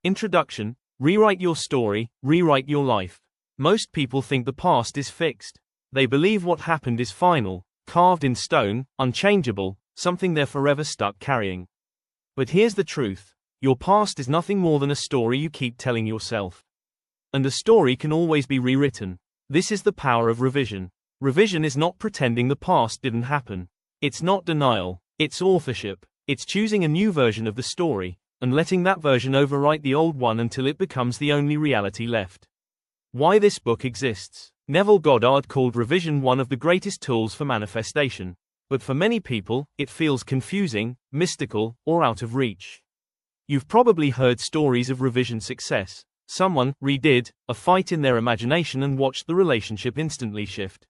Introduction. Rewrite your story, rewrite your life. Most people think the past is fixed. They believe what happened is final, carved in stone, unchangeable, something they're forever stuck carrying. But here's the truth. Your past is nothing more than a story you keep telling yourself. And a story can always be rewritten. This is the power of revision. Revision is not pretending the past didn't happen. It's not denial, it's authorship. It's choosing a new version of the story, and letting that version overwrite the old one until it becomes the only reality left. Why this book exists. Neville Goddard called revision one of the greatest tools for manifestation. But for many people, it feels confusing, mystical, or out of reach. You've probably heard stories of revision success. Someone redid a fight in their imagination and watched the relationship instantly shift.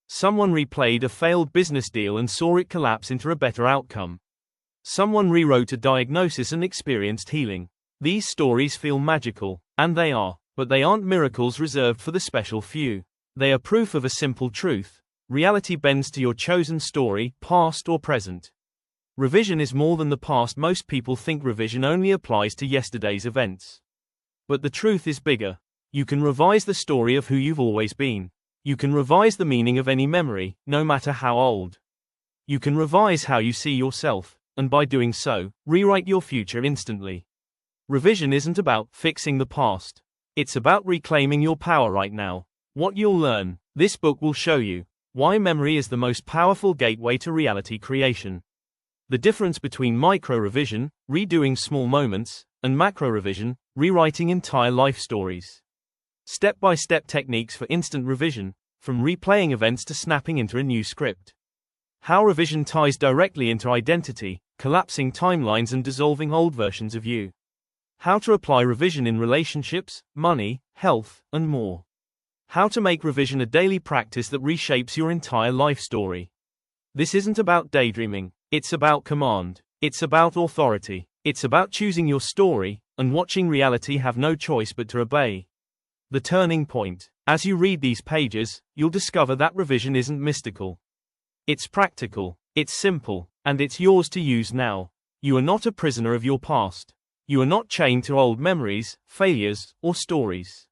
Someone replayed a failed business deal and saw it collapse into a better outcome. Someone rewrote a diagnosis and experienced healing. These stories feel magical, and they are, but they aren't miracles reserved for the special few. They are proof of a simple truth. Reality bends to your chosen story, past or present. Revision is more than the past. Most people think revision only applies to yesterday's events. But the truth is bigger. You can revise the story of who you've always been. You can revise the meaning of any memory, no matter how old. You can revise how you see yourself, and by doing so, rewrite your future instantly. Revision isn't about fixing the past. It's about reclaiming your power right now. What you'll learn. This book will show you why memory is the most powerful gateway to reality creation. The difference between micro-revision, redoing small moments, and macro-revision, rewriting entire life stories. Step-by-step techniques for instant revision, from replaying events to snapping into a new script. How revision ties directly into identity, collapsing timelines and dissolving old versions of you. How to apply revision in relationships, money, health, and more. How to make revision a daily practice that reshapes your entire life story. This isn't about daydreaming, it's about command. It's about authority. It's about choosing your story, and watching reality have no choice but to obey. The turning point. As you read these pages, you'll discover that revision isn't mystical. It's practical, it's simple, and it's yours to use now. You are not a prisoner of your past. You are not chained to old memories, failures, or stories.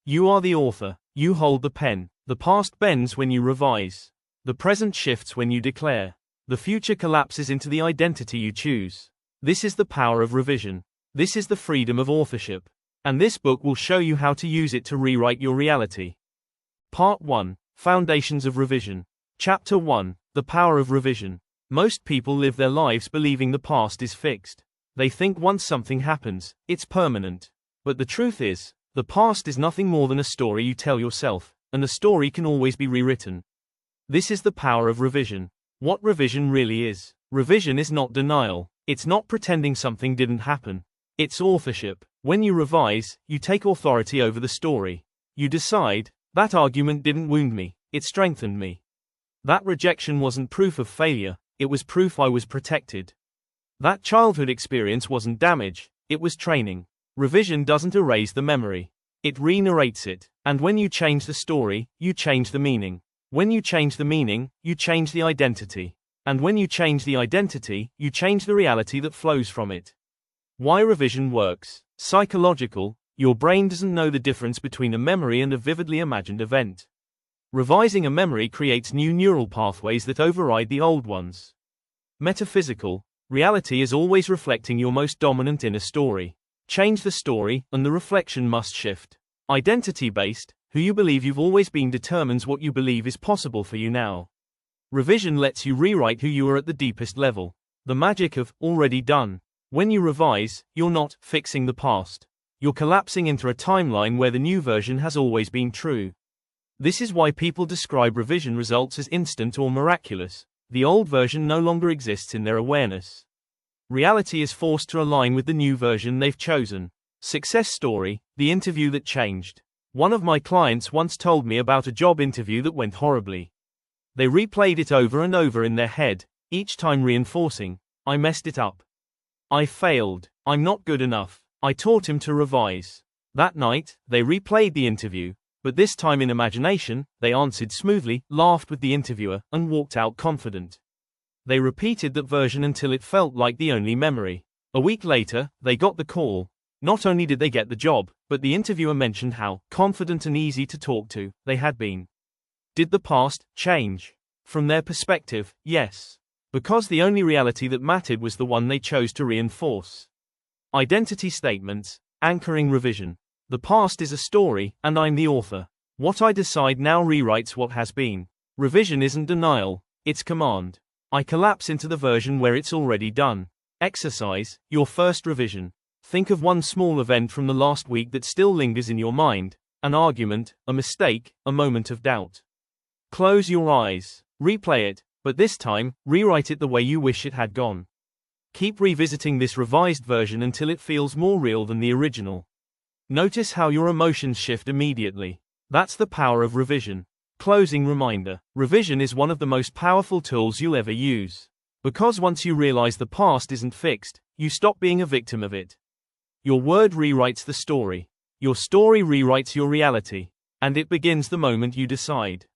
You are the author. You hold the pen. The past bends when you revise. The present shifts when you declare. The future collapses into the identity you choose. This is the power of revision. This is the freedom of authorship. And this book will show you how to use it to rewrite your reality. Part 1. Foundations of Revision. Chapter 1. The Power of Revision. Most people live their lives believing the past is fixed. They think once something happens, it's permanent. But the truth is, the past is nothing more than a story you tell yourself, and the story can always be rewritten. This is the power of revision. What revision really is. Revision is not denial. It's not pretending something didn't happen. It's authorship. When you revise, you take authority over the story. You decide, that argument didn't wound me, it strengthened me. That rejection wasn't proof of failure, it was proof I was protected. That childhood experience wasn't damage, it was training. Revision doesn't erase the memory. It re-narrates it. And when you change the story, you change the meaning. When you change the meaning, you change the identity. And when you change the identity, you change the reality that flows from it. Why revision works. Psychological. Your brain doesn't know the difference between a memory and a vividly imagined event. Revising a memory creates new neural pathways that override the old ones. Metaphysical. Reality is always reflecting your most dominant inner story. Change the story, and the reflection must shift. Identity-based. Who you believe you've always been determines what you believe is possible for you now. Revision lets you rewrite who you are at the deepest level. The magic of already done. When you revise, you're not fixing the past. You're collapsing into a timeline where the new version has always been true. This is why people describe revision results as instant or miraculous. The old version no longer exists in their awareness. Reality is forced to align with the new version they've chosen. Success story, the interview that changed. One of my clients once told me about a job interview that went horribly. They replayed it over and over in their head, each time reinforcing, I messed it up. I failed. I'm not good enough. I taught him to revise. That night, they replayed the interview, but this time in imagination, they answered smoothly, laughed with the interviewer, and walked out confident. They repeated that version until it felt like the only memory. A week later, they got the call. Not only did they get the job, but the interviewer mentioned how confident and easy to talk to they had been. Did the past change? From their perspective, yes. Because the only reality that mattered was the one they chose to reinforce. Identity statements, anchoring revision. The past is a story, and I'm the author. What I decide now rewrites what has been. Revision isn't denial, it's command. I collapse into the version where it's already done. Exercise, your first revision. Think of one small event from the last week that still lingers in your mind. An argument, a mistake, a moment of doubt. Close your eyes. Replay it, but this time, rewrite it the way you wish it had gone. Keep revisiting this revised version until it feels more real than the original. Notice how your emotions shift immediately. That's the power of revision. Closing reminder. Revision is one of the most powerful tools you'll ever use. Because once you realize the past isn't fixed, you stop being a victim of it. Your word rewrites the story. Your story rewrites your reality. And it begins the moment you decide.